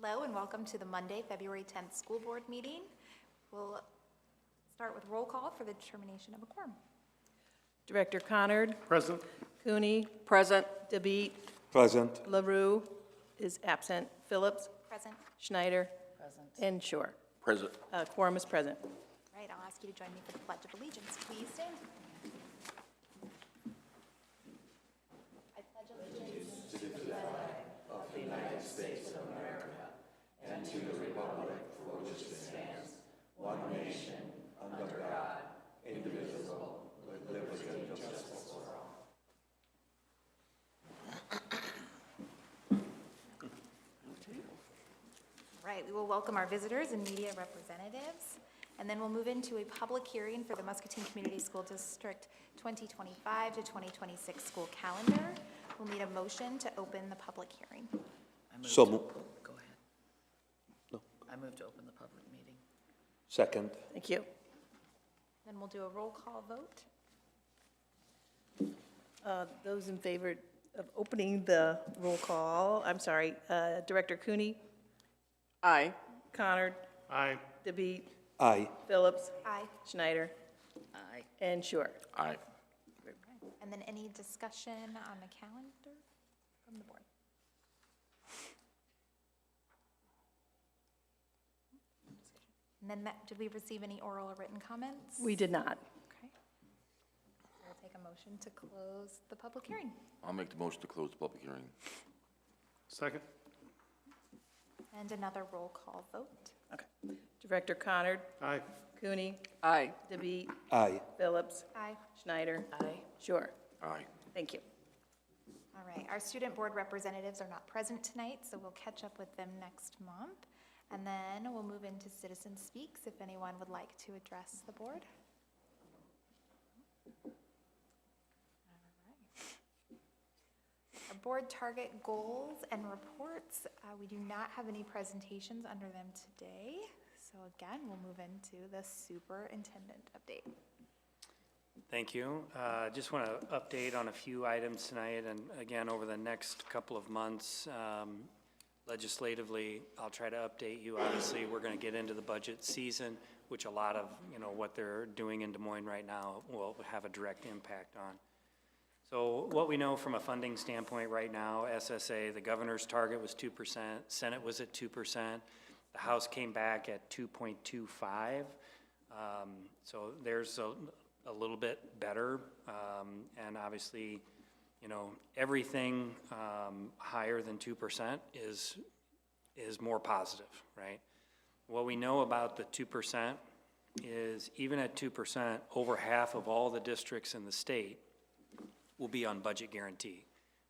Hello and welcome to the Monday, February 10th school board meeting. We'll start with roll call for the determination of a quorum. Director Connard. Present. Cooney. Present. DeBeat. Present. LaRue is absent. Phillips. Present. Schneider. Present. And Shore. Present. Quorum is present. All right, I'll ask you to join me for the Pledge of Allegiance. Please stand. I pledge allegiance. Right, we will welcome our visitors and media representatives, and then we'll move into a public hearing for the Muscatine Community School District 2025 to 2026 school calendar. We'll need a motion to open the public hearing. So Go ahead. No. I move to open the public meeting. Second. Thank you. Then we'll do a roll call vote. Those in favor of opening the roll call, Director Cooney. Aye. Connard. Aye. DeBeat. Aye. Phillips. Aye. Schneider. Aye. And Shore. Aye. And then any discussion on the calendar from the board? And then did we receive any oral or written comments? We did not. Okay. We'll take a motion to close the public hearing. I'll make the motion to close the public hearing. Second. And another roll call vote. Okay. Director Connard. Aye. Cooney. Aye. DeBeat. Aye. Phillips. Aye. Schneider. Aye. Shore. Aye. Thank you. All right, our student board representatives are not present tonight, so we'll catch up with them next month. And then we'll move into Citizen Speaks if anyone would like to address the board. All right. Our board target goals and reports, we do not have any presentations under them today. So again, we'll move into the superintendent update. Thank you. Just want to update on a few items tonight, and again, over the next couple of months, legislatively, I'll try to update you. Obviously, we're going to get into the budget season, which a lot of, what they're doing in Des Moines right now will have a direct impact on. So what we know from a funding standpoint right now, SSA, the governor's target was 2%, Senate was at 2%, the House came back at 2.25, so there's a little bit better, and obviously, everything higher than 2% is more positive, right? What we know about the 2% is even at 2%, over half of all the districts in the state will be on budget guarantee.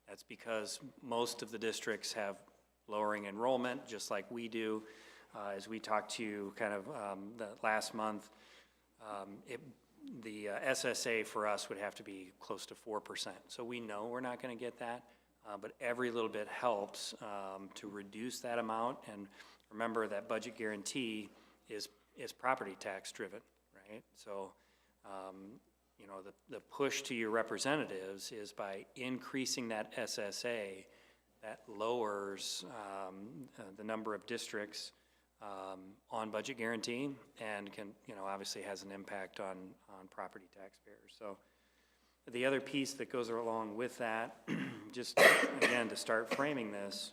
That's because most of the districts have lowering enrollment, just like we do. As we talked to you kind of the last month, the SSA for us would have to be close to 4%. So we know we're not going to get that, but every little bit helps to reduce that amount. And remember that budget guarantee is property tax driven, right? So, the push to your representatives is by increasing that SSA, that lowers the number of districts on budget guarantee and can, obviously has an impact on property taxpayers. So the other piece that goes along with that, just again, to start framing this,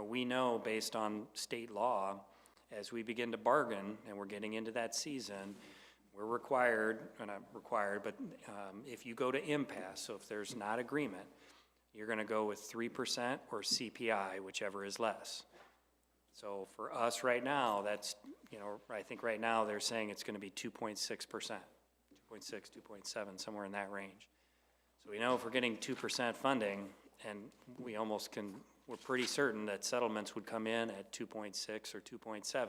we know based on state law, as we begin to bargain and we're getting into that season, we're required, or not required, but if you go to impasse, so if there's not agreement, you're gonna go with 3% or CPI, whichever is less. So for us right now, that's, I think right now they're saying it's going to be 2.6%, 2.6, 2.7, somewhere in that range. So we know if we're getting 2% funding, and we're pretty certain that settlements would come in at 2.6 or 2.7,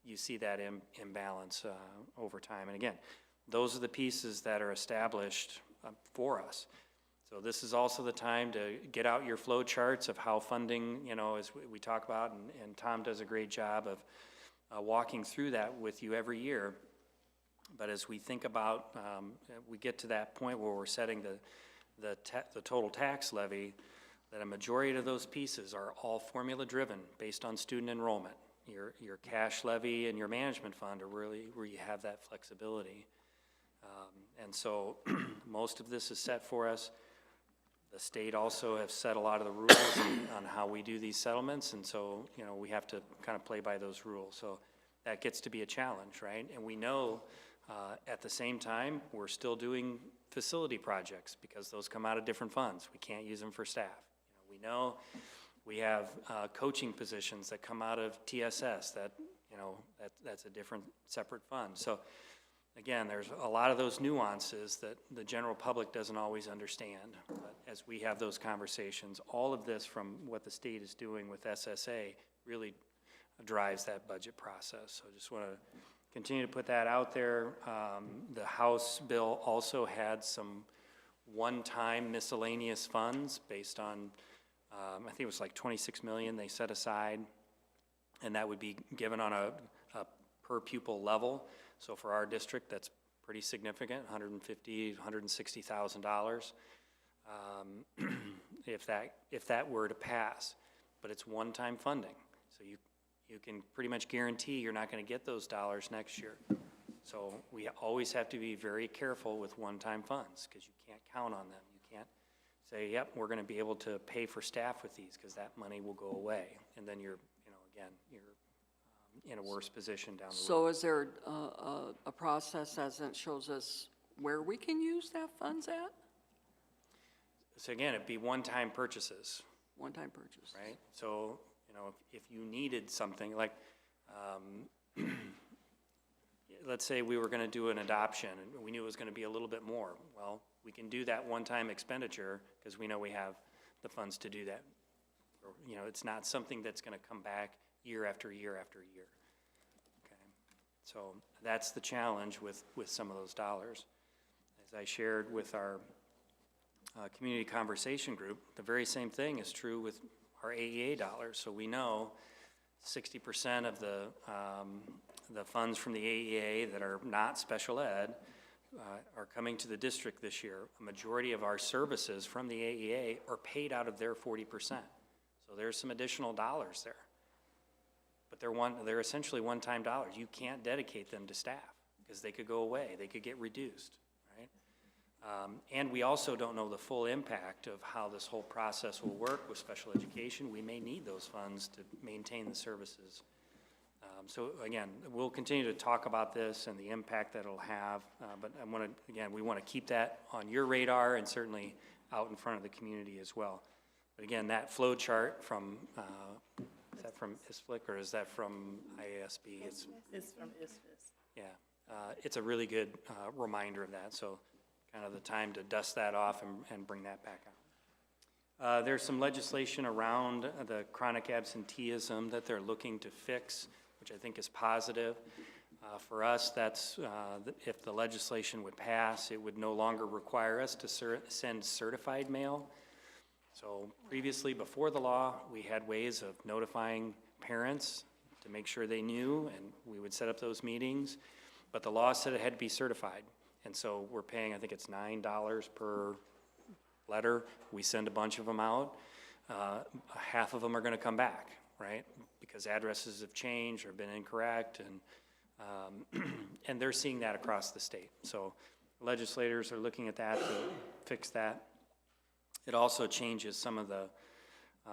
you see that imbalance over time. And again, those are the pieces that are established for us. So this is also the time to get out your flow charts of how funding, as we talk about, and Tom does a great job of walking through that with you every year. But as we think about, we get to that point where we're setting the total tax levy, that a majority of those pieces are all formula-driven based on student enrollment. Your cash levy and your management fund are really where you have that flexibility. And so most of this is set for us. The state also have set a lot of the rules on how we do these settlements, and so, you know, we have to kind of play by those rules. So that gets to be a challenge, right? And we know at the same time, we're still doing facility projects because those come out of different funds. We can't use them for staff. You know, we have coaching positions that come out of TSS that, you know, that's a different separate fund. So again, there's a lot of those nuances that the general public doesn't always understand. But as we have those conversations, all of this from what the state is doing with SSA really drives that budget process. So I just want to continue to put that out there. The House bill also had some one-time miscellaneous funds based on, I think it was like 26 million they set aside, and that would be given on a per pupil level. So for our district, that's pretty significant, $150,000, $160,000, if that were to pass. But it's one-time funding, so you can pretty much guarantee you're not going to get those dollars next year. So we always have to be very careful with one-time funds because you can't count on them. You can't say, yep, we're going to be able to pay for staff with these because that money will go away, and then you're, you know, again, you're in a worse position down the road. So is there a process that shows us where we can use that funds at? So again, it'd be one-time purchases, One-time purchase. right? So, you know, if you needed something like, let's say we were going to do an adoption and we knew it was going to be a little bit more. Well, we can do that one-time expenditure because we know we have the funds to do that. Or, you know, it's not something that's going to come back year after year after year. Okay, so that's the challenge with some of those dollars. As I shared with our community conversation group, the very same thing is true with our AEA dollars. So we know 60% of the funds from the AEA that are not special ed are coming to the district this year. A majority of our services from the AEA are paid out of their 40%. So there's some additional dollars there. But they're essentially one-time dollars. You can't dedicate them to staff because they could go away. They could get reduced, right? And we also don't know the full impact of how this whole process will work with special education. We may need those funds to maintain the services. So again, we'll continue to talk about this and the impact that it'll have. But I want to, again, we want to keep that on your radar and certainly out in front of the community as well. But again, that flow chart from is that from ISFLC or is that from IASB? It's from ISFIS. Yeah, it's a really good reminder of that. So kind of the time to dust that off and bring that back out. There's some legislation around the chronic absenteeism that they're looking to fix, which I think is positive. For us, that's, if the legislation would pass, it would no longer require us to send certified mail. So previously, before the law, we had ways of notifying parents to make sure they knew, and we would set up those meetings. But the law said it had to be certified. And so we're paying, I think it's $9 per letter. We send a bunch of them out. Half of them are going to come back, right? Because addresses have changed or been incorrect, and they're seeing that across the state. So legislators are looking at that to fix that. It also changes some of the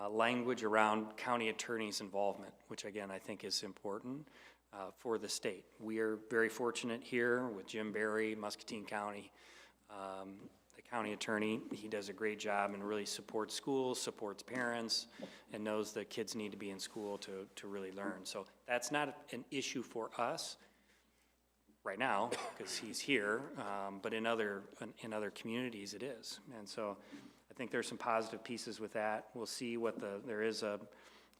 language around county attorney's involvement, which again I think is important for the state. We are very fortunate here with Jim Barry, Muscatine County. The county attorney, he does a great job and really supports schools, supports parents, and knows that kids need to be in school to really learn. So that's not an issue for us right now because he's here, but in other communities it is. And so I think there's some positive pieces with that. We'll see what there is a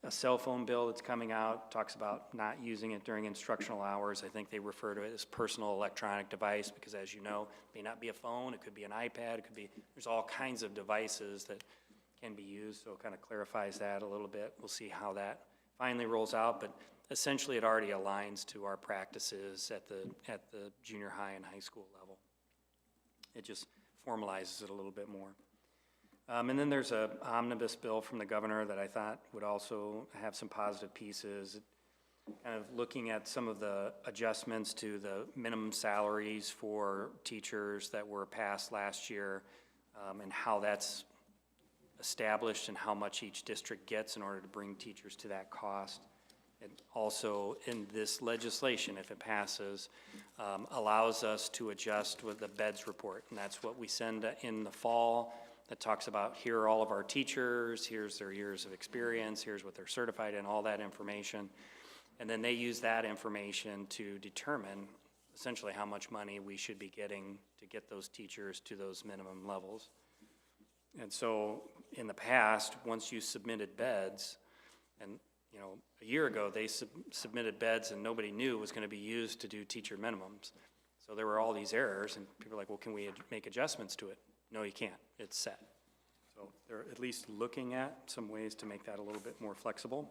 cell phone bill that's coming out, talks about not using it during instructional hours. I think they refer to it as personal electronic device because, as you know, it may not be a phone, it could be an iPad, it could be, there's all kinds of devices that can be used, so it kind of clarifies that a little bit. We'll see how that finally rolls out, but essentially it already aligns to our practices at the junior high and high school level. It just formalizes it a little bit more. And then there's a omnibus bill from the governor that I thought would also have some positive pieces, kind of looking at some of the adjustments to the minimum salaries for teachers that were passed last year, and how that's established and how much each district gets in order to bring teachers to that cost. And also in this legislation, if it passes, allows us to adjust with the beds report. And that's what we send in the fall, that talks about here are all of our teachers, here's their years of experience, here's what they're certified in, all that information. And then they use that information to determine essentially how much money we should be getting to get those teachers to those minimum levels. And so in the past, once you submitted beds, and you know, a year ago, they submitted beds and nobody knew it was gonna be used to do teacher minimums. So there were all these errors, and people were like, well, can we make adjustments to it? No, you can't, it's set. So they're at least looking at some ways to make that a little bit more flexible.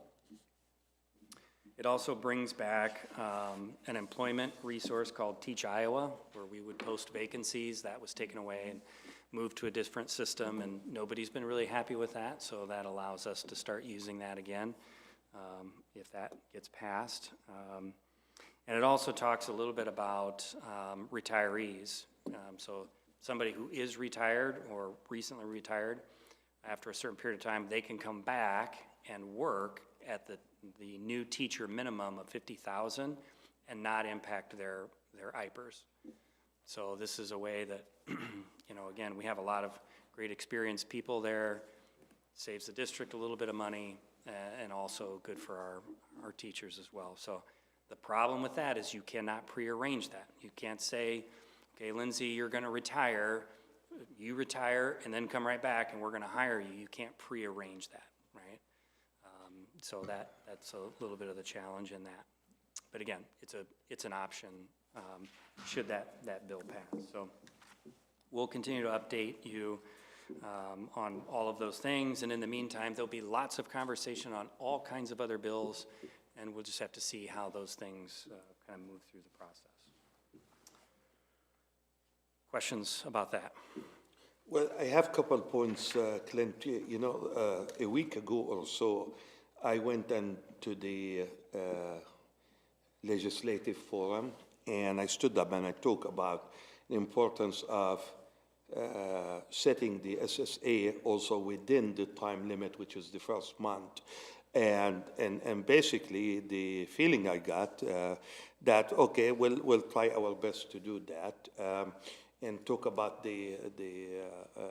It also brings back an employment resource called Teach Iowa, where we would post vacancies. That was taken away and moved to a different system, and nobody's been really happy with that, so that allows us to start using that again, if that gets passed. And it also talks a little bit about retirees. So somebody who is retired or recently retired, after a certain period of time, they can come back and work at the new teacher minimum of $50,000 and not impact their IPERs. So this is a way that, you know, again, we have a lot of great experienced people there, saves the district a little bit of money, and also good for our teachers as well. So the problem with that is you cannot prearrange that. You can't say, okay, Lindsay, you're gonna retire, you retire and then come right back and we're gonna hire you. You can't prearrange that, right? So that's a little bit of the challenge in that. But again, it's an option should that bill pass. So we'll continue to update you on all of those things, and in the meantime, there'll be lots of conversation on all kinds of other bills, and we'll just have to see how those things kind of move through the process. Questions about that? Well, I have a couple points, Clint. You know, a week ago or so, I went to the legislative forum, and I stood up and I talked about the importance of setting the SSA also within the time limit, which is the first month. And basically, the feeling I got that, okay, we'll try our best to do that. And talk about the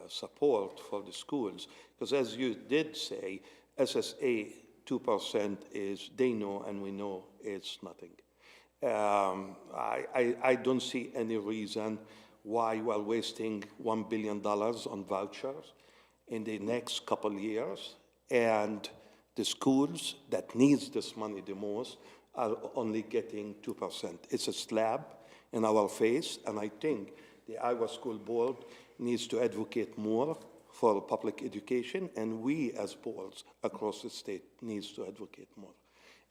support for the schools. Because as you did say, SSA 2% is, they know and we know it's nothing. I don't see any reason why we're wasting $1 billion on vouchers in the next couple years, and the schools that needs this money the most are only getting 2%. It's a slap in our face, and I think the Iowa School Board needs to advocate more for public education, and we as boards across the state needs to advocate more.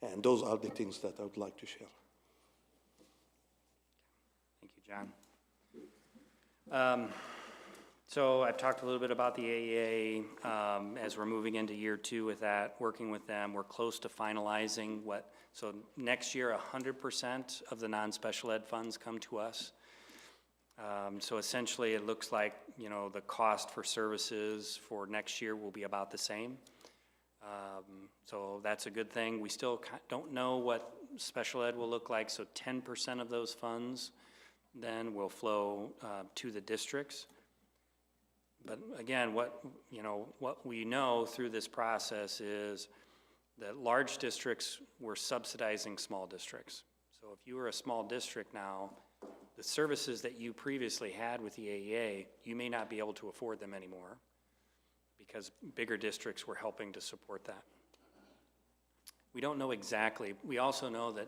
And those are the things that I would like to share. Thank you, John. So I've talked a little bit about the AEA as we're moving into year 2 with that, working with them. We're close to finalizing so next year 100% of the non-special ed funds come to us. So essentially it looks like, you know, the cost for services for next year will be about the same. So that's a good thing. We still don't know what special ed will look like, so 10% of those funds then will flow to the districts. But again, what we know through this process is that large districts were subsidizing small districts. So if you were a small district now, the services that you previously had with the AEA, you may not be able to afford them anymore because bigger districts were helping to support that. We don't know exactly. We also know that,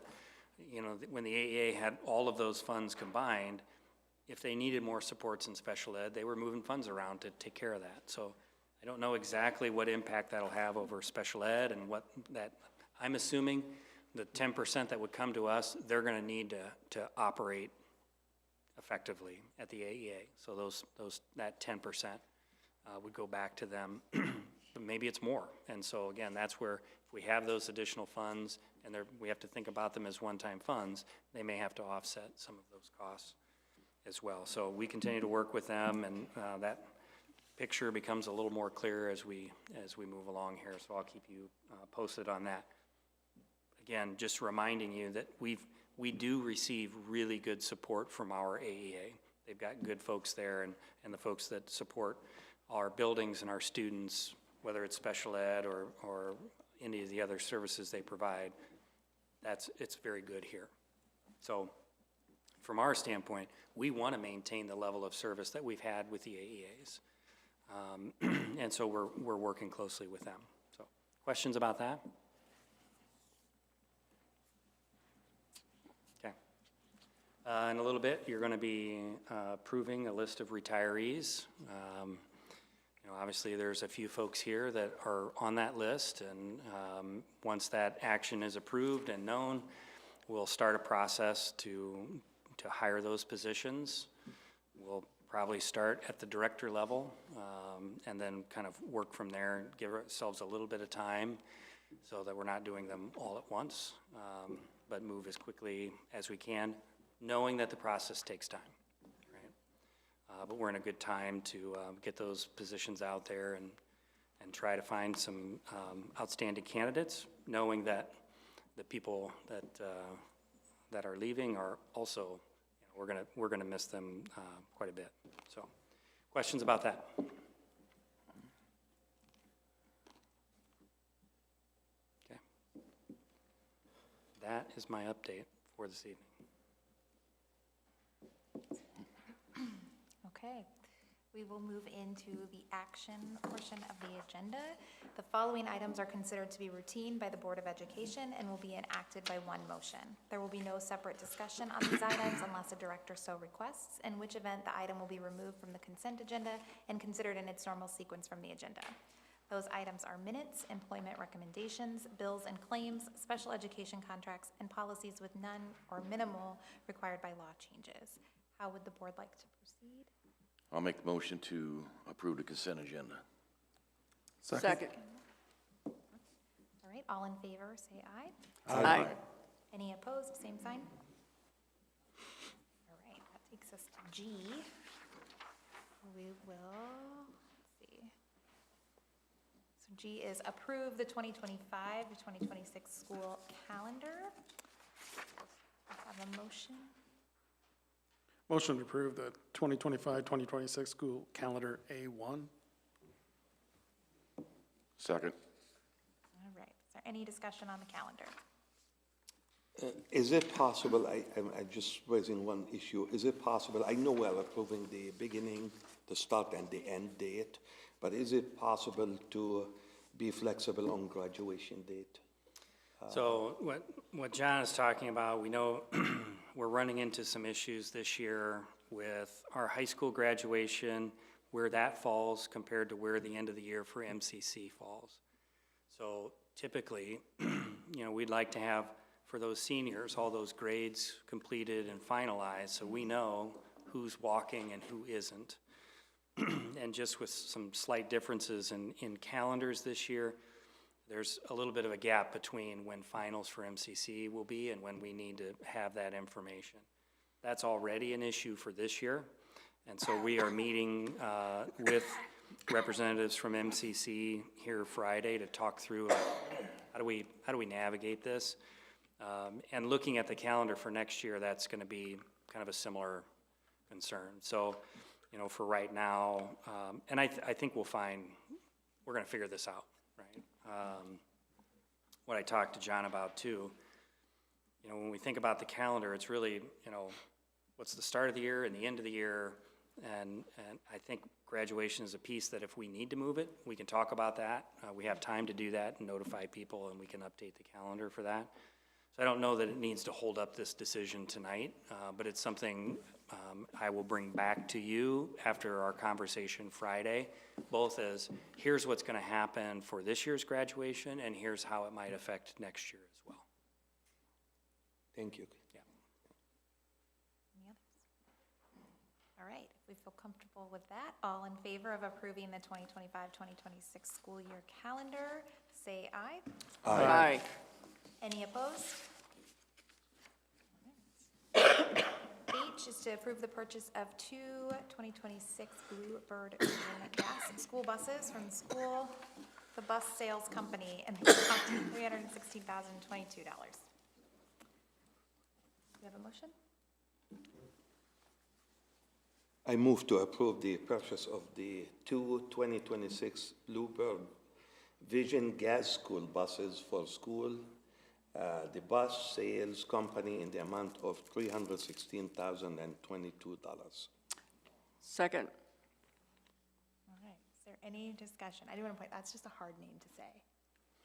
you know, when the AEA had all of those funds combined, if they needed more supports in special ed, they were moving funds around to take care of that. So I don't know exactly what impact that'll have over special ed and what that, I'm assuming the 10% that would come to us, they're gonna need to operate effectively at the AEA. So that 10% would go back to them. But maybe it's more. And so again, that's where if we have those additional funds and we have to think about them as one-time funds, they may have to offset some of those costs as well. So we continue to work with them, and that picture becomes a little more clear as we move along here. So I'll keep you posted on that. Again, just reminding you that we do receive really good support from our AEA. They've got good folks there, and the folks that support our buildings and our students, whether it's special ed or any of the other services they provide, it's very good here. So from our standpoint, we want to maintain the level of service that we've had with the AEAs. And so we're working closely with them. So questions about that? Okay. In a little bit, you're going to be approving a list of retirees. Obviously, there's a few folks here that are on that list, and once that action is approved and known, we'll start a process to hire those positions. We'll probably start at the director level, and then kind of work from there and give ourselves a little bit of time so that we're not doing them all at once, but move as quickly as we can, knowing that the process takes time. But we're in a good time to get those positions out there and try to find some outstanding candidates, knowing that the people that are leaving are also, we're gonna miss them quite a bit. So, questions about that? Okay. That is my update for this evening. Okay, we will move into the action portion of the agenda. The following items are considered to be routine by the Board of Education and will be enacted by one motion. There will be no separate discussion on these items unless a director so requests, in which event the item will be removed from the consent agenda and considered in its normal sequence from the agenda. Those items are minutes, employment recommendations, bills and claims, special education contracts, and policies with none or minimal required by law changes. How would the board like to proceed? I'll make the motion to approve the consent agenda. Second. All right, all in favor, say aye. Aye. Any opposed, same sign? All right, that takes us to G. We will, let's see. So G is approve the 2025 to 2026 school calendar. Have a motion. Motion to approve the 2025-2026 school calendar A1. Second. All right, is there any discussion on the calendar? Is it possible, I'm just raising one issue, is it possible, I know we're approving the beginning, the start and the end date, but is it possible to be flexible on graduation date? So what John is talking about, we know we're running into some issues this year with our high school graduation, where that falls compared to where the end of the year for MCC falls. So typically, we'd like to have, for those seniors, all those grades completed and finalized, so we know who's walking and who isn't. And just with some slight differences in calendars this year, there's a little bit of a gap between when finals for MCC will be and when we need to have that information. That's already an issue for this year, and so we are meeting with representatives from MCC here Friday to talk through how do we navigate this. And looking at the calendar for next year, that's going to be kind of a similar concern. So, for right now, and I think we're going to figure this out, right? What I talked to John about too, when we think about the calendar, it's really, what's the start of the year and the end of the year, and I think graduation is a piece that if we need to move it, we can talk about that. We have time to do that and notify people, and we can update the calendar for that. So I don't know that it needs to hold up this decision tonight, but it's something I will bring back to you after our conversation Friday, both as here's what's going to happen for this year's graduation and here's how it might affect next year as well. Thank you. Yeah. Any others? All All right, if we feel comfortable with that, all in favor of approving the 2025-2026 school year calendar, say aye. Aye. Any opposed? H is to approve the purchase of two 2026 Bluebird Vision gas school buses from the bus sales company, and the amount of $316,022. Do you have a motion? I move to approve the purchase of the two 2026 Bluebird Vision gas school buses for school, the bus sales company in the amount of $316,022. Second. All right, is there any discussion? I do want to point, that's just a hard name to say.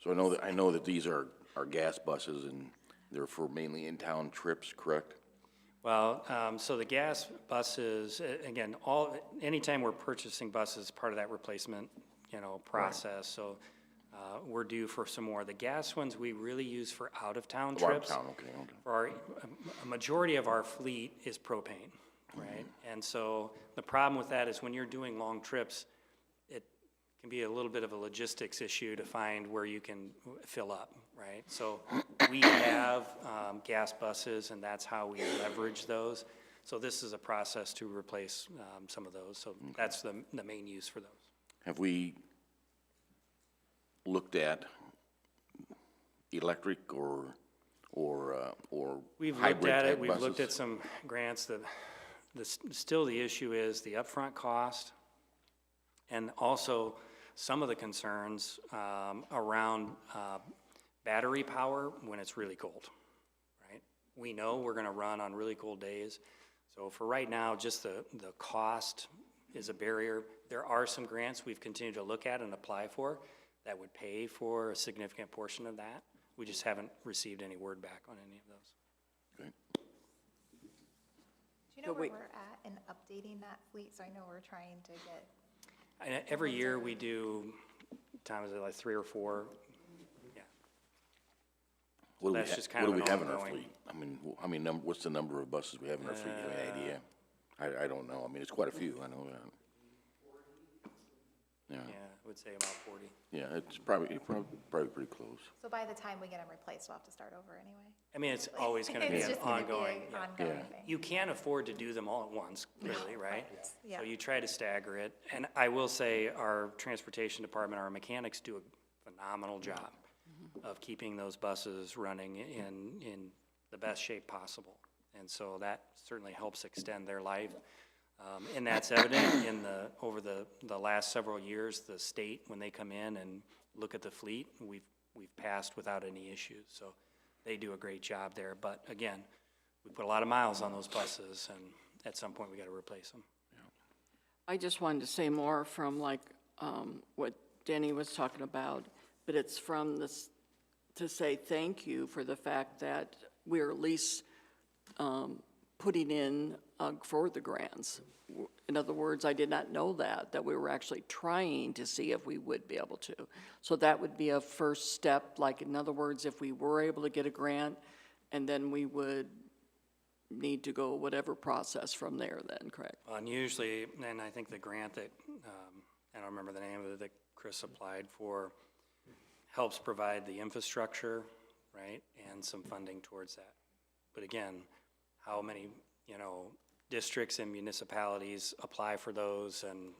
So I know that these are gas buses and they're for mainly in-town trips, correct? Well, so the gas buses, again, anytime we're purchasing buses, part of that replacement, process. So we're due for some more. The gas ones we really use for out-of-town trips. Out of town, okay. For a majority of our fleet is propane, right? And so the problem with that is when you're doing long trips, it can be a little bit of a logistics issue to find where you can fill up, right? So we have gas buses, and that's how we leverage those. So this is a process to replace some of those. So that's the main use for those. Have we looked at electric or We've hybrid looked at type it, we've looked buses? at some grants. Still the issue is the upfront cost, and also some of the concerns around battery power when it's really cold, right? We know we're gonna run on really cold days, so for right now, just the cost is a barrier. There are some grants we've continued to look at and apply for that would pay for a significant portion of that. We just haven't received any word back on any of those. Okay. Do you know But where wait. we're at in updating that fleet? So I know we're trying to get, And every year we do, Tom, is it like 3 or 4? Yeah. What do we That's ha- just kind what of do we an have in our ongoing- fleet? I mean, what's the number of buses we have in our fleet? You have any idea? I don't know. I mean, it's quite a few, I know that. Yeah, I would say about 40. Yeah, it's probably pretty close. so by the time we get them replaced, we'll have to start over anyway. I mean, it's always gonna be It's an just gonna be ongoing. an yeah. ongoing Yeah. thing. You can't afford to do them all at once, clearly, right? Yeah. So you try to stagger it, and I will say our transportation department, our mechanics do a phenomenal job of keeping those buses running in the best shape possible. And so that certainly helps extend their life. And that's evident over the last several years, the state, when they come in and look at the fleet, we've passed without any issues. So they do a great job there. But again, we put a lot of miles on those buses, and at some point we got to replace them. I just wanted to say more from like what Danny was talking about, but it's from this, to say thank you for the fact that we're at least putting in for the grants. In other words, I did not know that we were actually trying to see if we would be able to. So that would be a first step, like in other words, if we were able to get a grant, and then we would need to go whatever process from there then, correct? And usually, and I think the grant that, I don't remember the name of it, that Chris applied for, helps provide the infrastructure, right, and some funding towards that. But again, how many, districts and municipalities apply for those, and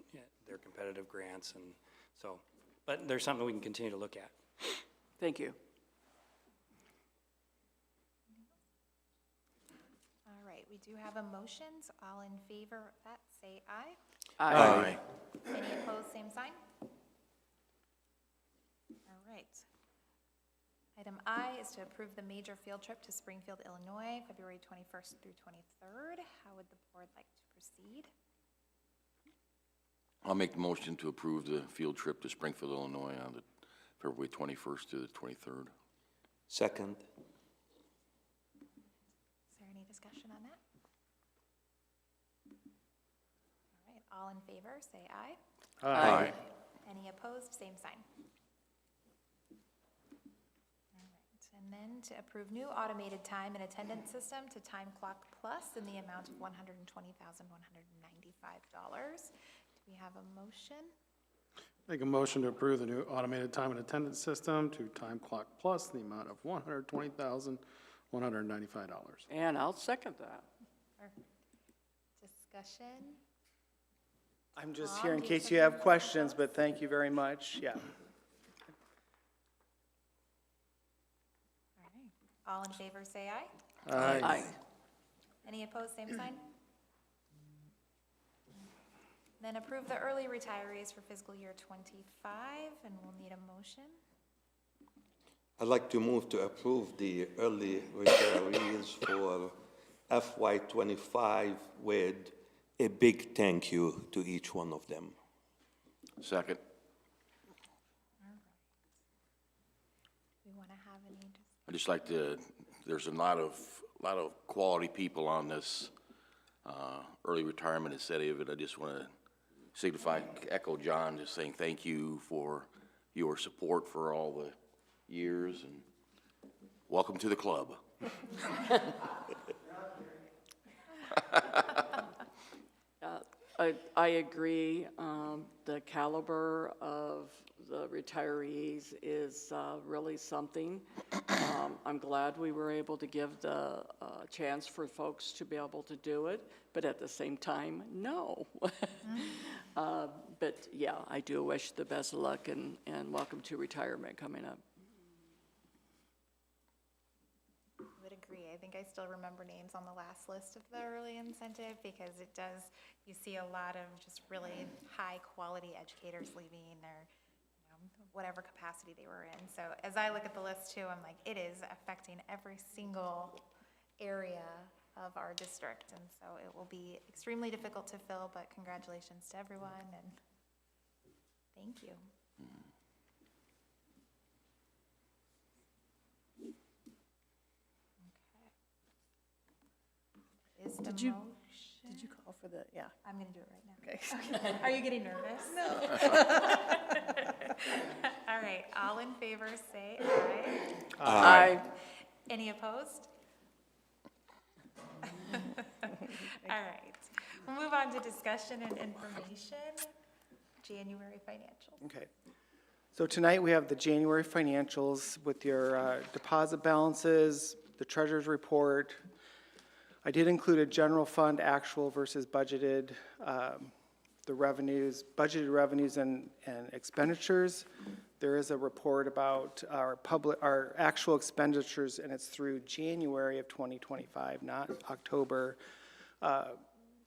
their competitive grants, and so, but there's something we can continue to look at. Thank you. All right, we do have a motion, so all in favor of that, say aye. Aye. Any opposed, same sign? All right. Item I is to approve the major field trip to Springfield, Illinois, February 21st through 23rd. How would the board like to proceed? I'll make the motion to approve the field trip to Springfield, Illinois on the February 21st to the 23rd. Second. Is there any discussion on that? All right, all in favor, say aye. Any opposed, same sign. All right, And then to approve new automated time and attendance system to Time Clock Plus in the amount of $120,195. Do we have a motion? Make a motion to approve the new automated time and attendance system to Time Clock Plus in the amount of $120,195. And I'll second that. Discussion? I'm just Tom, here in do you have case you have something? questions, but thank you very much. Yeah. All right. All in favor, say aye. Aye. Any opposed, same sign? Then approve the early retirees for fiscal year '25, and we'll need a motion. I'd like to move to approve the early retirees for FY '25 with a big thank you to each one of them. Second. We want to have any, I'd just like to, there's a lot of quality people on this early retirement incentive, and I just want to echo John, just saying thank you for your support for all the years, and welcome to the club. I agree. The caliber of the retirees is really something. I'm glad we were able to give the chance for folks to be able to do it, but at the same time, no. But yeah, I do wish the best of luck and welcome to retirement coming up. I would agree. I think I still remember names on the last list of the early incentive because it does, you see a lot of just really high-quality educators leaving or, whatever capacity they were in. So as I look at the list too, I'm like, it is affecting every single area of our district. And so it will be extremely difficult to fill, but congratulations to everyone and thank you. Okay. Is the Did you- motion? Did you call for the, yeah, I'm gonna do it right now. okay. Are you getting nervous? No. All right, all in favor, say aye. Aye. Any opposed? All right, we'll move on to discussion and information, January financials. Okay. So tonight we have the January financials with your deposit balances, the treasurer's report. I did include a general fund actual versus budgeted, the revenues, budgeted revenues and expenditures. There is a report about our actual expenditures, and it's through January of 2025, not October,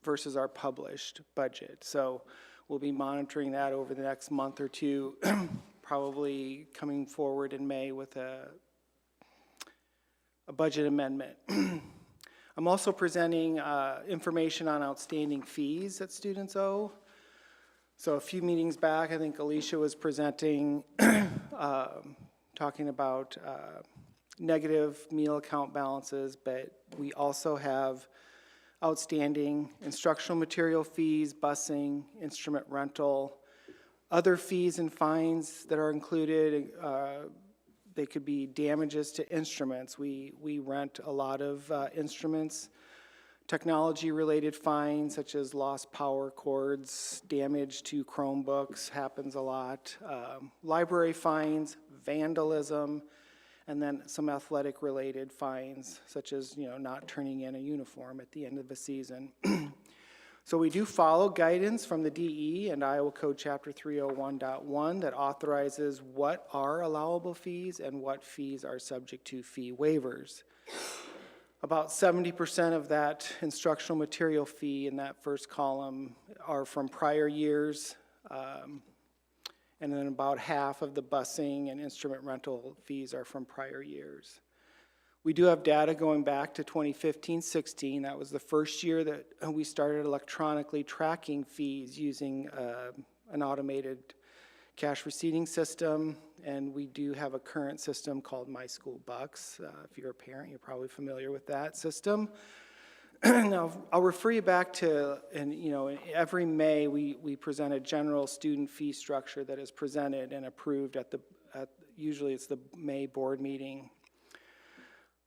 versus our published budget. So we'll be monitoring that over the next month or two, probably coming forward in May with a budget amendment. I'm also presenting information on outstanding fees that students owe. So a few meetings back, I think Alicia was presenting, talking about negative meal account balances, but we also have outstanding instructional material fees, busing, instrument rental, other fees and fines that are included. They could be damages to instruments. We rent a lot of instruments, technology-related fines such as lost power cords, damage to Chromebooks happens a lot, library fines, vandalism, and then some athletic-related fines such as not turning in a uniform at the end of the season. So we do follow guidance from the DE and Iowa Code Chapter 301.1 that authorizes what are allowable fees and what fees are subject to fee waivers. About 70% of that instructional material fee in that first column are from prior years, and then about half of the busing and instrument rental fees are from prior years. We do have data going back to 2015-16. That was the first year that we started electronically tracking fees using an automated cash receipting system, and we do have a current system called My School Bucks. If you're a parent, you're probably familiar with that system. Now, I'll refer you back to, every May we present a general student fee structure that is presented and approved at usually it's the May board meeting.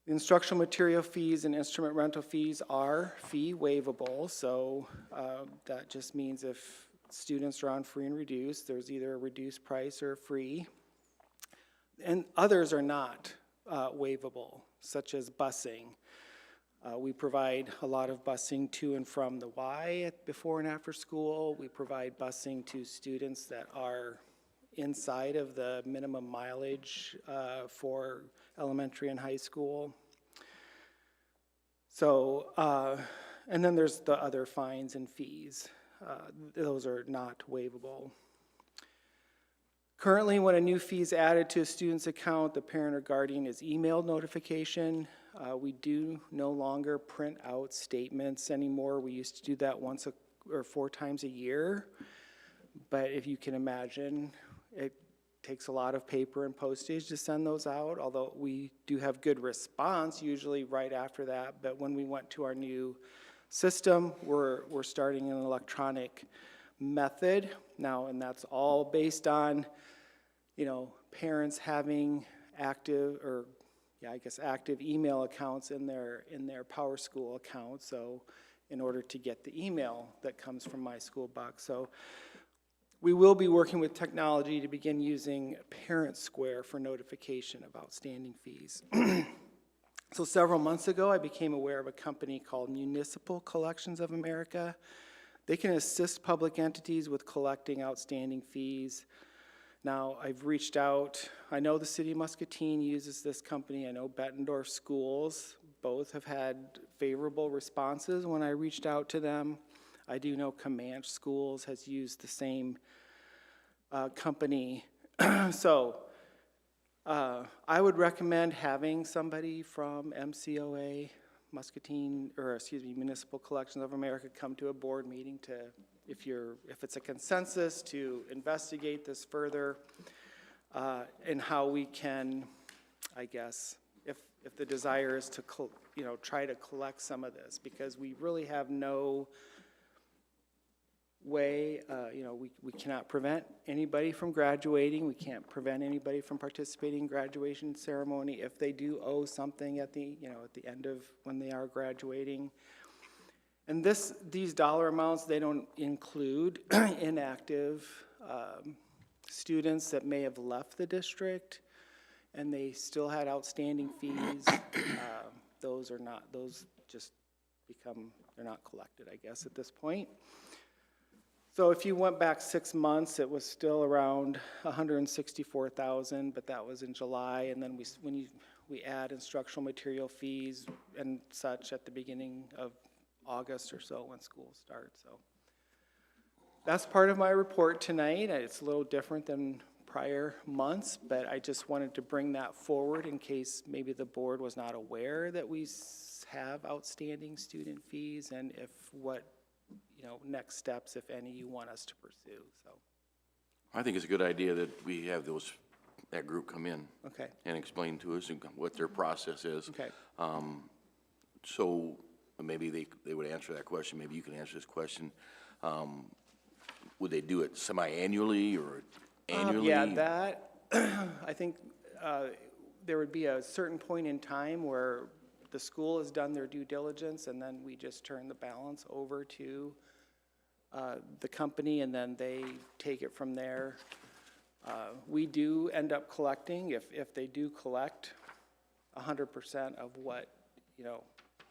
Instructional material fees and instrument rental fees are fee waivable, so that just means if students are on free and reduced, there's either a reduced price or free. And others are not waivable, such as busing. We provide a lot of busing to and from the Y before and after school. We provide busing to students that are inside of the minimum mileage for elementary and high school. So, and then there's the other fines and fees. Those are not waivable. Currently, when a new fee is added to a student's account, the parent or guardian is emailed notification. We do no longer print out statements anymore. We used to do that once or 4 times a year. But if you can imagine, it takes a lot of paper and postage to send those out, although we do have good response usually right after that. But when we went to our new system, we're starting an electronic method now, and that's all based on, you know, parents having active email accounts in their PowerSchool account. So in order to get the email that comes from My School Buck. So we will be working with technology to begin using Parent Square for notification of outstanding fees. So several months ago, I became aware of a company called Municipal Collections of America. They can assist public entities with collecting outstanding fees. Now, I've reached out. I know the city of Muscatine uses this company. I know Bettendorf Schools. Both have had favorable responses when I reached out to them. I do know Comanche Schools has used the same company. So I would recommend having somebody from MCOA, Municipal Collections of America, come to a board meeting to, if it's a consensus, to investigate this further and how we can, I guess, if the desire is to, try to collect some of this, because we really have no way, we cannot prevent anybody from graduating. We can't prevent anybody from participating in graduation ceremony if they do owe something at the end of when they are graduating. And these dollar amounts, they don't include inactive students that may have left the district and they still had outstanding fees. Those just become, they're not collected, I guess, at this point. So if you went back 6 months, it was still around $164,000, but that was in July. And then we add instructional material fees and such at the beginning of August or so when school starts. So that's part of my report tonight. It's a little different than prior months, but I just wanted to bring that forward in case maybe the board was not aware that we have outstanding student fees, and if next steps, if any, you want us to pursue. So I think it's a good idea that we have that group come in. Okay. And explain to us what their process is. Okay. So maybe they would answer that question. Maybe you can answer this question. Would they do it semi-annually or annually? Yeah, that, I think there would be a certain point in time where the school has done their due diligence, and then we just turn the balance over to the company, and then they take it from there. We do end up collecting, if they do collect 100% of what,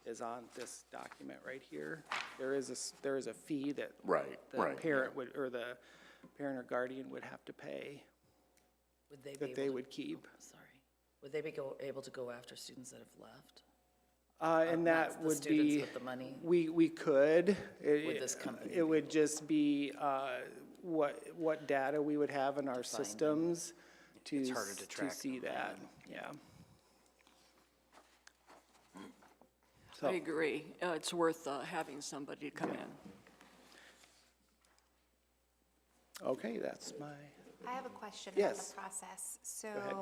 is on this document right here. There is a fee that the parent would, or the parent or guardian would have to pay. Would they be that they would keep. Sorry. Would they be able to go after students that have left? And that would be, the students with the money? we could. With this company? It would just be what data we would have in our systems to It's harder to track. see that, yeah. I agree. It's worth having somebody come in. Okay, that's my, I have a question about Yes. the process. So ahead.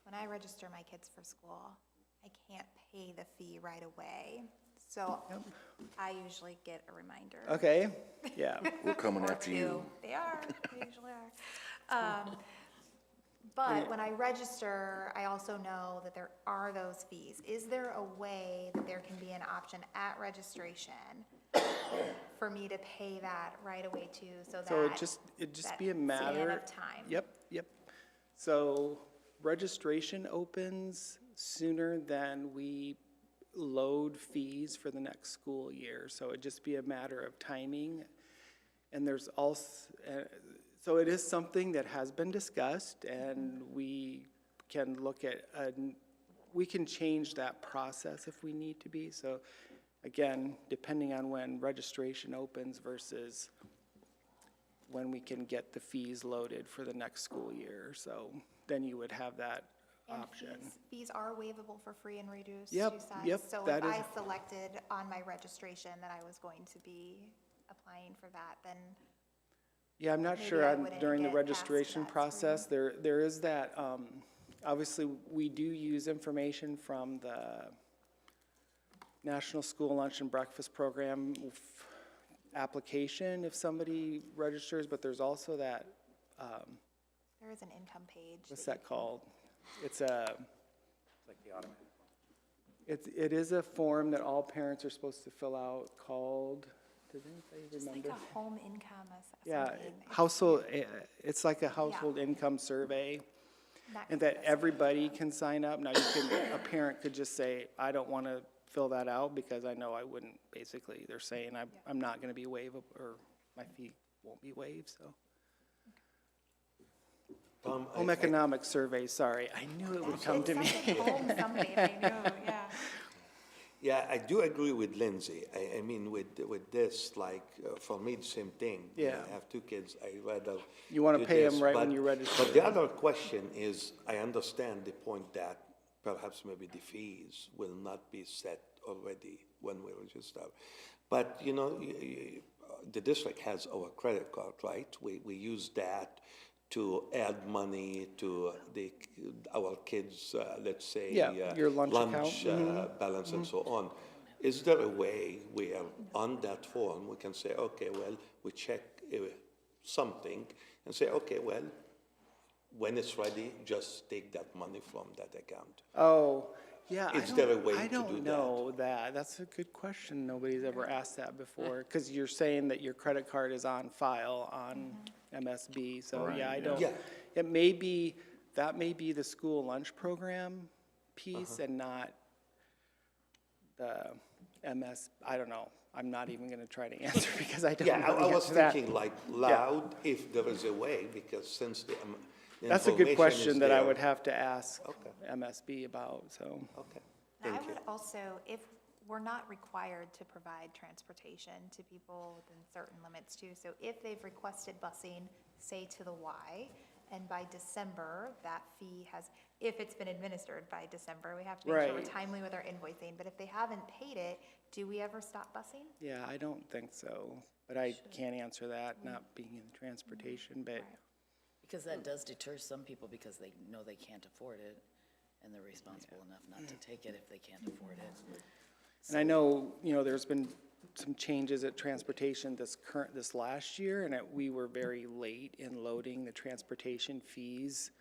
when I register my kids for school, I can't pay the fee right away. So I usually get a reminder. okay, yeah. We're coming Or after you. two. They usually are. But when I register, I also know that there are those fees. Is there a way that there can be an option at registration for me to pay that right away too, so that? So it'd just be a matter. span of time. Yep. So registration opens sooner than we load fees for the next school year. So it'd just be a matter of timing. And there's also, so it is something that has been discussed, and we can look at, we can change that process if we need to be. So again, depending on when registration opens versus when we can get the fees loaded for the next school year. So then you would have that And option. fees are waivable for free and reduced, Yep, you said? yep, So that if is- I selected on my registration that I was going to be applying for that, then Yeah, I'm not Maybe sure I on- wouldn't during the get past registration that process, there is that, obviously, we do use information from the National School Lunch and Breakfast Program application if somebody registers, but there's also that, there is an income page. what's you that called? It's a, Like the automatic. it is a form that all parents are supposed to fill out called, does anybody Just like remember? a home income Yeah, something. household, it's like a household income survey, and that everybody can sign up. Now, a parent could just say, I don't want to fill that out because I know I wouldn't, basically, they're saying I'm not going to be waived, or my fee won't be waived, so. Tom, Home economic survey, sorry, I knew it would come to me. Home something, I know, yeah. Yeah, I do agree with Lindsay. I mean, with this, like, for me, the same thing. Yeah. I have two kids, I rather. You wanna do pay 'em this, right when but- you register. But the other question is, I understand the point that perhaps maybe the fees will not be set already when we register. But, you know, the district has our credit card, right? We use that to add money to our kids', let's say. Yeah, your lunch account. Mm-hmm. Balance and so on. Is there a way where on that form, we can say, okay, well, we check something and say, okay, well, when it's ready, just take that money from that account? Oh, yeah. Is there a way I to do don't know that. That's a good question. Nobody's ever asked that before. Because you're saying that your credit card is on file on MSB. So, yeah, I don't. Yeah. It may be, that may be the school lunch program piece and not the I don't know. I'm not even going to try to answer because I don't Yeah, know the I was answer to that. thinking like loud, if there is a way, because since the That's a good information question is that I there. would have to ask Okay. MSB about, so. Okay, And I thank you. would also, if we're not required to provide transportation to people within certain limits too, so if they've requested busing, say to the Y, and by December, that fee has, if it's been administered by December, we have to make sure we're Right. timely with our invoicing, but if they haven't paid it, do we ever stop busing? Yeah, I don't think so, but I can't answer that, not being in transportation, but, Because that does deter some people because they know they can't afford it, and they're responsible enough not to take it if they can't afford it. and I know, there's been some changes at transportation this last year, and we were very late in loading the transportation fees.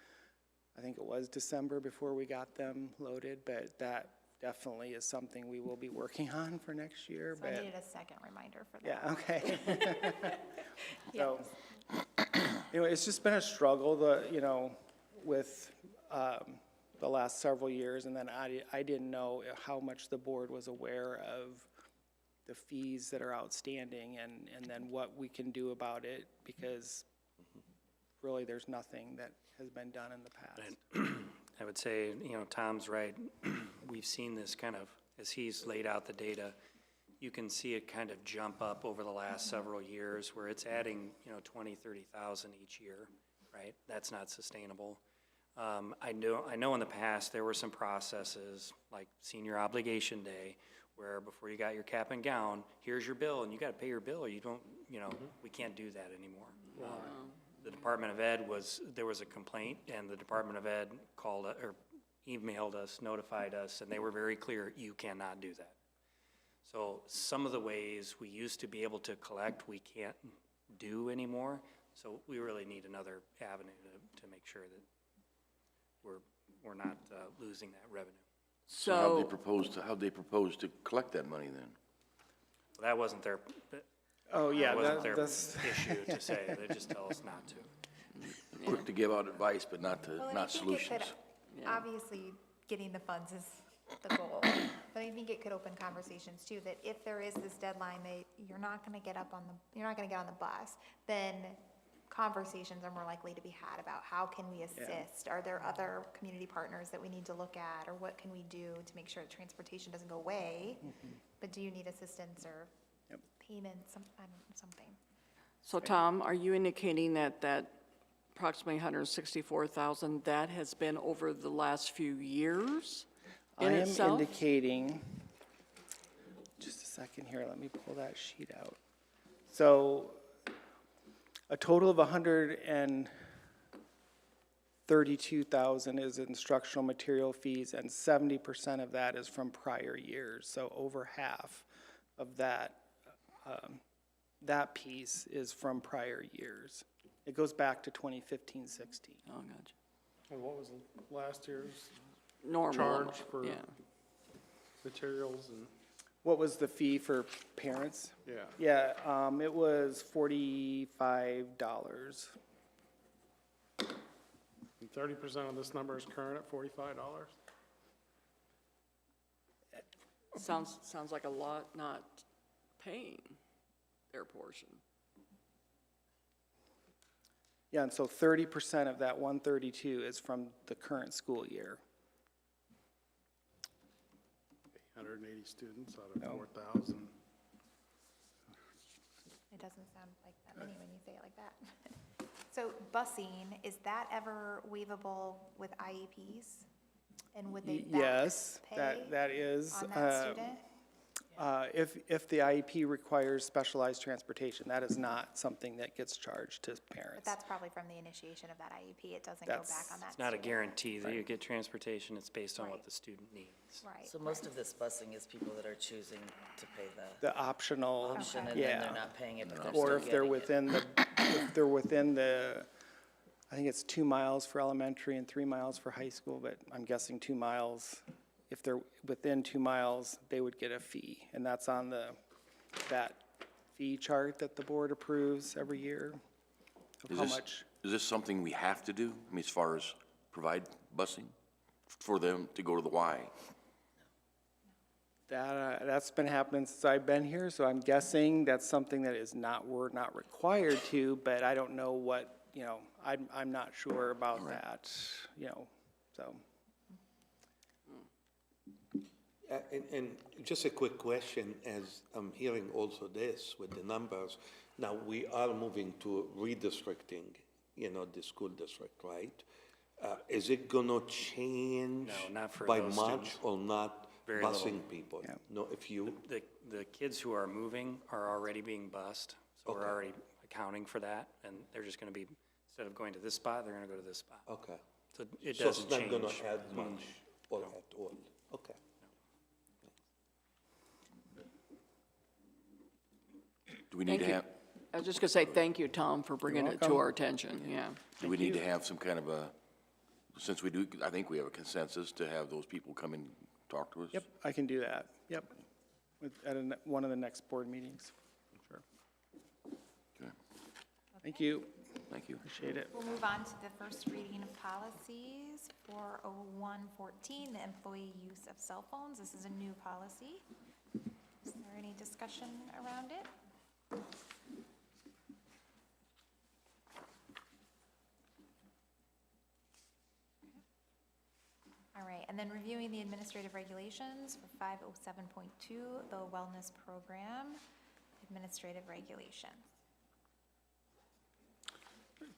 I think it was December before we got them loaded, but that definitely is something we will be working on for next year, So I but, needed a second reminder for that. yeah, okay. So, it's just been a struggle, with the last several years, and then I didn't know how much the board was aware of the fees that are outstanding and then what we can do about it, because really there's nothing that has been done in the past. I would say, Tom's right. We've seen this kind of, as he's laid out the data, you can see it kind of jump up over the last several years where it's adding, 20, 30,000 each year, right? That's not sustainable. I know in the past there were some processes like senior obligation day where before you got your cap and gown, here's your bill and you got to pay your bill or you don't, we can't do that anymore. The Department of Ed there was a complaint and the Department of Ed called or emailed us, notified us, and they were very clear, you cannot do that. So some of the ways we used to be able to collect, we can't do anymore. So we really need another avenue to make sure that we're not losing that revenue. So how'd So, they propose to collect that money then? Well, that wasn't their, Oh, yeah, that wasn't their that's, issue to say, they just tell us not to. Quick to give out advice, but not Well, and I not think it could- solutions. Obviously, getting the funds is the goal, but I think it could open conversations too, that if there is this deadline that you're not gonna get on the bus, then conversations are more likely to be had about how can we assist? Are there other community partners that we need to look at, or what can we do to make sure that transportation doesn't go away? But do you need assistance or payment, something? so Tom, are you indicating that approximately 164,000, that has been over the last few years I in am itself? indicating, just a second here, let me pull that sheet out. So a total of 132,000 is instructional material fees, and 70% of that is from prior years. So over half of that, that piece is from prior years. It goes back to 2015-16. Oh, gotcha. And what was last year's Normal. charge for Yeah. materials and, What was the fee for parents? yeah? Yeah, it was $45. And 30% of this number is current at $45? Sounds like a lot not paying their portion. Yeah, and so 30% of that 132 is from the current school year. 180 students out of No. 4,000. It doesn't sound like that many when you say it like that. So busing, is that ever waivable with IEPs? And would they back Yes, pay that is. on that student? If the IEP requires specialized transportation, that is not something that gets charged to But parents. that's probably from the initiation of that IEP. It doesn't go back That's- on that It's not a student. guarantee that you get transportation, it's based on what Right. the student needs. Right. So most of this busing is people that are choosing to pay the The optional, option, and then yeah. they're not paying it, but they're Or still if they're getting it. within the, if they're within the, I think it's 2 miles for elementary and 3 miles for high school, but I'm guessing 2 miles. If they're within 2 miles, they would get a fee, and that's on that fee chart that the board approves every year of Is how this- much. Is this something we have to do? I mean, as far as provide busing for them to go to the Y? That's been happening since I've been here, so I'm guessing that's something that is not, we're not required to, but I don't know what, I'm not sure about that, so. And just a quick question, as I'm hearing also this with the numbers, now we are moving to redistricting, the school district, right? Is it gonna change? No, not for by those much students. or not Very busing little. people? Yeah. No, if you, The kids who are moving are already being bused, so we're Okay. already accounting for that, and they're just gonna be, instead of going to this spot, they're gonna go to this spot. okay. So it So doesn't it's not change. gonna add much or at all, okay. Do we need to Thank you. have, I was just gonna say, thank you, Tom, for bringing it to welcome. our attention, yeah. do we need to have some kind of since we do, I think we have a consensus to have those people come and talk to us? Yep, I can do that, yep, at one of the next board meetings, sure. Okay, Thank you, thank you. appreciate it. We'll move on to the first reading of policies. 40114, the employee use of cell phones. This is a new policy. Is there any discussion around it? All right, and then reviewing the administrative regulations for 507.2, the wellness program, administrative regulations.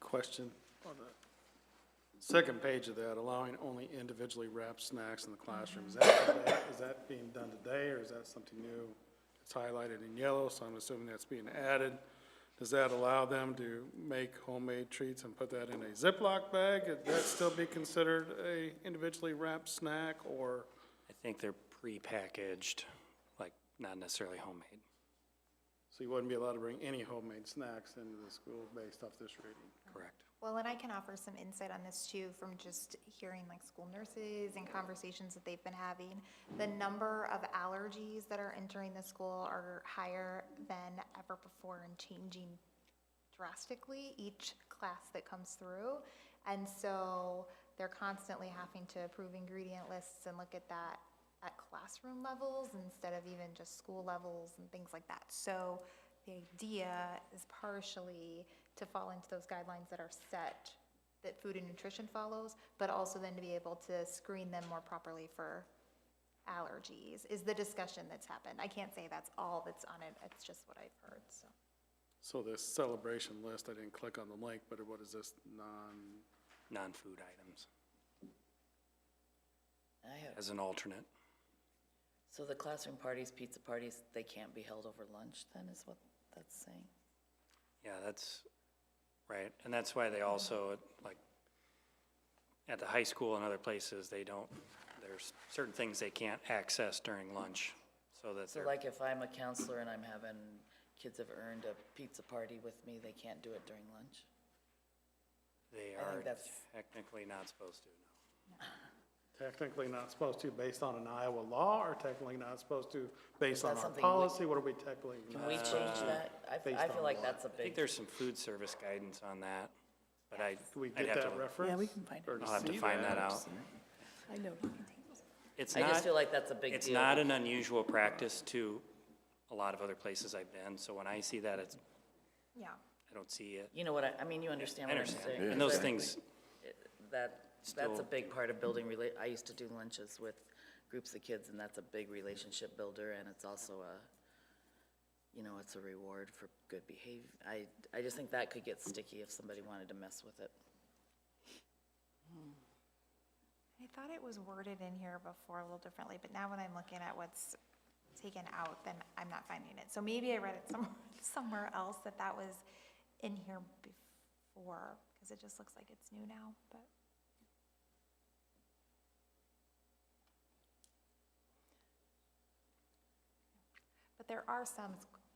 Question on the second page of that, allowing only individually wrapped snacks in the classroom. Is that being done today, or is that something new? It's highlighted in yellow, so I'm assuming that's being added. Does that allow them to make homemade treats and put that in a Ziploc bag? Would that still be considered a individually wrapped snack, or? I think they're prepackaged, like, not necessarily homemade. So you wouldn't be allowed to bring any homemade snacks into the school based off this reading? Correct. Well, and I can offer some insight on this too, from just hearing like school nurses and conversations that they've been having. The number of allergies that are entering the school are higher than ever before and changing drastically each class that comes through. And so they're constantly having to approve ingredient lists and look at that at classroom levels instead of even just school levels and things like that. So the idea is partially to fall into those guidelines that are set, that food and nutrition follows, but also then to be able to screen them more properly for allergies, is the discussion that's happened. I can't say that's all that's on it, it's just what I've heard, so. So this celebration list, I didn't click on the link, but what is this, Non-food items I have, as an alternate. so the classroom parties, pizza parties, they can't be held over lunch then, is what that's saying? Yeah, that's right. And that's why they also, like, at the high school and other places, they don't, there's certain things they can't access during lunch. So that So they're, like if I'm a counselor and I'm having, kids have earned a pizza party with me, they can't do it during lunch? they I think are that's- technically not supposed to, no. technically not supposed to based on an Iowa law, or technically not supposed to based that on our something we- policy? What are we technically? Can we change that? based I feel on like what? that's a I think big, there's some food service guidance on that, but Can we I'd get have to that look. reference? Yeah, we can find it. Or I'll have to see find that out. I know. It's I just not, feel like that's a big deal. it's not an unusual practice to a lot of other places I've been, so when I see that, it's, Yeah. I don't see it. You know what, I mean, you understand I what I'm understand. saying. And those Because things, that's still- a big part of building I used to do lunches with groups of kids, and that's a big relationship builder, and it's also it's a reward for good behavior. I just think that could get sticky if somebody wanted to mess with it. I thought it was worded in here before a little differently, but now when I'm looking at what's taken out, then I'm not finding it. So maybe I read it somewhere else that was in here before, because it just looks like it's new now, but. But there are some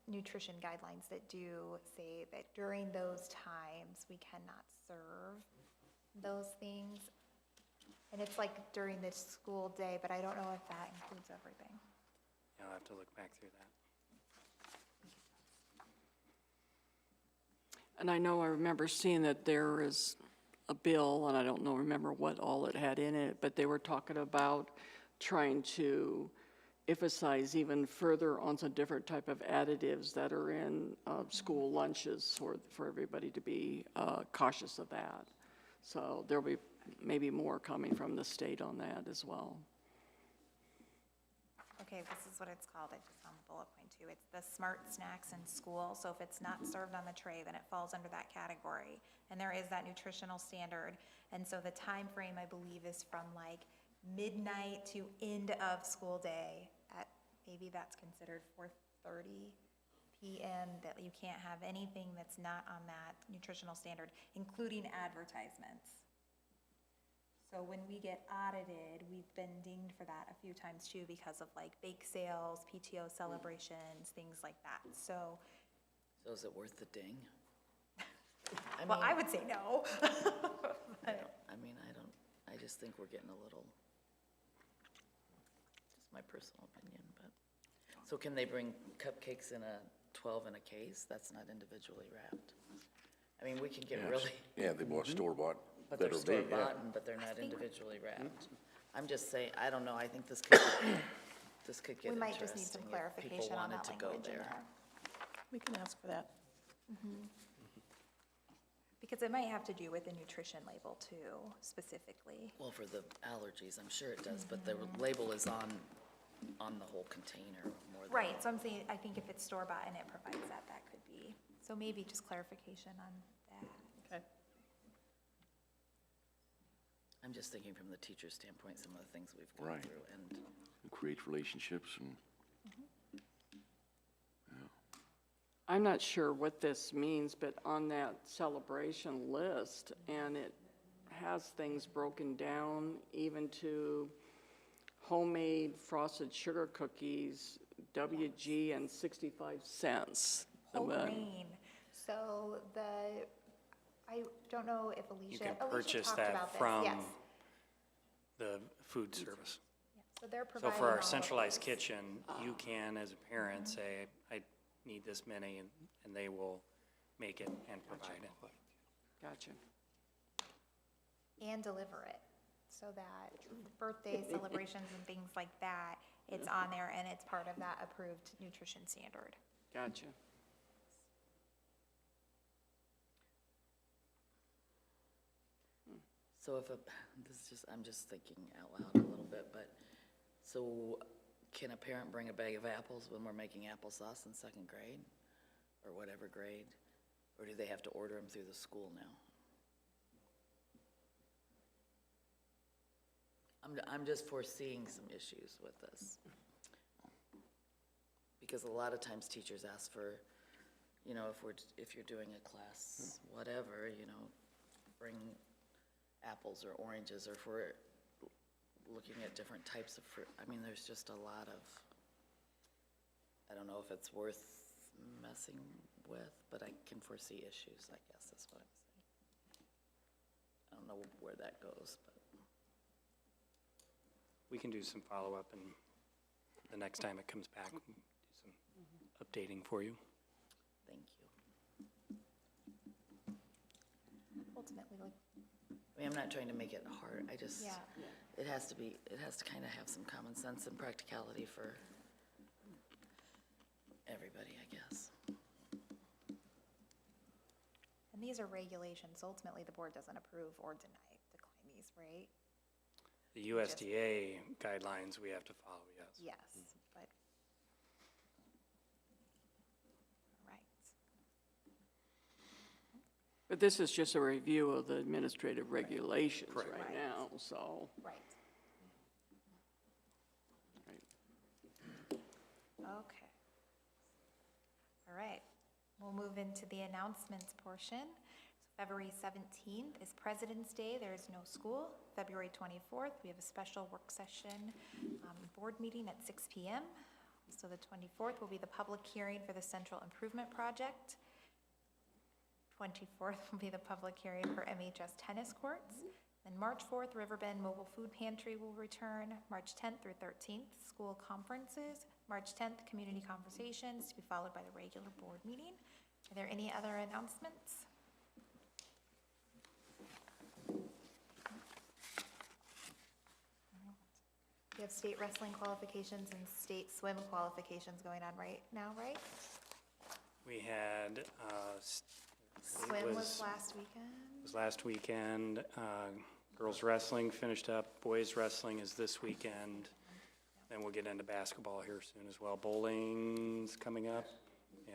nutrition guidelines that do say that during those times, we cannot serve those things. And it's like during the school day, but I don't know if that includes everything. yeah, I'll have to look back through that. And I know I remember seeing that there is a bill, and I don't remember what all it had in it, but they were talking about trying to emphasize even further on some different type of additives that are in school lunches for everybody to be cautious of that. So there'll be maybe more coming from the state on that as well. Okay, this is what it's called, I just found the bullet point too. It's the smart snacks in school, so if it's not served on the tray, then it falls under that category. And there is that nutritional standard, and so the time frame, I believe, is from like midnight to end of school day at, maybe that's considered 4:30 p.m., that you can't have anything that's not on that nutritional standard, including advertisements. So when we get audited, we've been dinged for that a few times too, because of like bake sales, PTO celebrations, things like that, so. So is it worth the ding? Well, I would say no. I just think we're getting a little, just my personal opinion, but. So can they bring cupcakes in a 12 in a case? That's not individually wrapped. I mean, we can get really, Yeah, they bought store-bought. but they're better be, yeah. store-bought, but they're not individually wrapped. I'm just saying, I don't know, I think this could get We might just need some interesting if people clarification on wanted that to go language in there. there. We can ask for that. Because it might have to do with the nutrition label too, specifically. Well, for the allergies, I'm sure it does, but the label is on the whole container more than. Right, so I'm saying, I think if it's store-bought and it provides that, that could be, so maybe just clarification on that. Okay. I'm just thinking from the teacher's standpoint, some of the things we've gone Right. through, and It creates relationships and, I'm not sure what this means, but on that celebration list, and it has things broken down even to homemade frosted sugar cookies, WG, and 65 cents. Whole grain, so I don't know if You Alicia, can Alicia purchase talked that about this, from yes. the food service. So they're So providing for all our of centralized those. kitchen, you can, as a parent, say, I need this many, and they will make it and provide it. Gotcha. And deliver it, so that birthday celebrations and things like that, it's on there and it's part of that approved nutrition standard. Gotcha. So if a, this is just, I'm just thinking out loud a little bit, but, so can a parent bring a bag of apples when we're making applesauce in second grade? Or whatever grade? Or do they have to order them through the school now? I'm just foreseeing some issues with this. Because a lot of times teachers ask for, you know, if you're doing a class, whatever, you know, bring apples or oranges, or if we're looking at different types of fruit. I mean, there's just a lot of, I don't know if it's worth messing with, but I can foresee issues, I guess, is what I'm saying. I don't know where that goes, but. We can do some follow-up, and the next time it comes back, we'll do some updating for you. Thank you. Ultimately, like, I mean, I'm not trying to make it hard, I just, Yeah. it has to kind of have some common sense and practicality for everybody, I guess. and these are regulations, ultimately the board doesn't approve or decline these, right? The USDA guidelines we have to follow, yes. Yes, but. Right. But this is just a review of the administrative regulations Correct. right now, so. Right. Okay. All right, we'll move into the announcements portion. So February 17th is President's Day, there is no school. February 24th, we have a special work session, board meeting at 6 p.m. So the 24th will be the public hearing for the Central Improvement Project. 24th will be the public hearing for MHS tennis courts. Then March 4th, Riverbend Mobile Food Pantry will return. March 10th through 13th, school conferences. March 10th, community conversations, to be followed by the regular board meeting. Are there any other announcements? We have state wrestling qualifications and state swim qualifications going on right now, right? We had, Swim was last weekend. was last weekend, girls wrestling finished up, boys wrestling is this weekend. Then we'll get into basketball here soon as well. Bowling's coming up, yeah.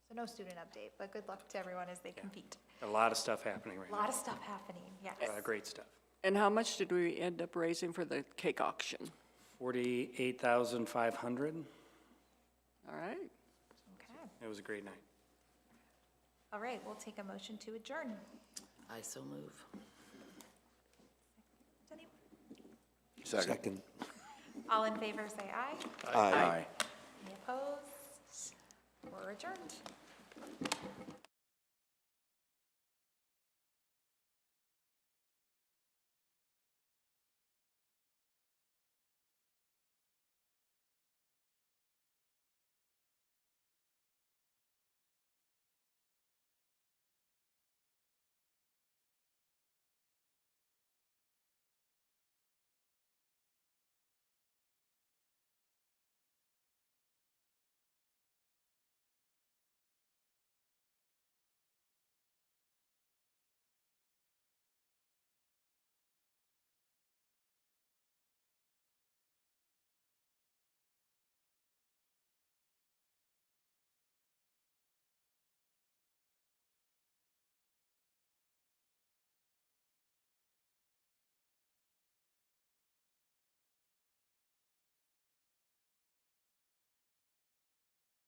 So no student update, but good luck to everyone as they compete. A lot of stuff happening right A now, lot of stuff happening, yes. great stuff. And how much did we end up raising for the cake auction? 48,500, All right. Okay. it was a great night. All right, we'll take a motion to adjourn. I so move. Any- Second. All in favor, say aye. Aye. Any opposed? We're adjourned.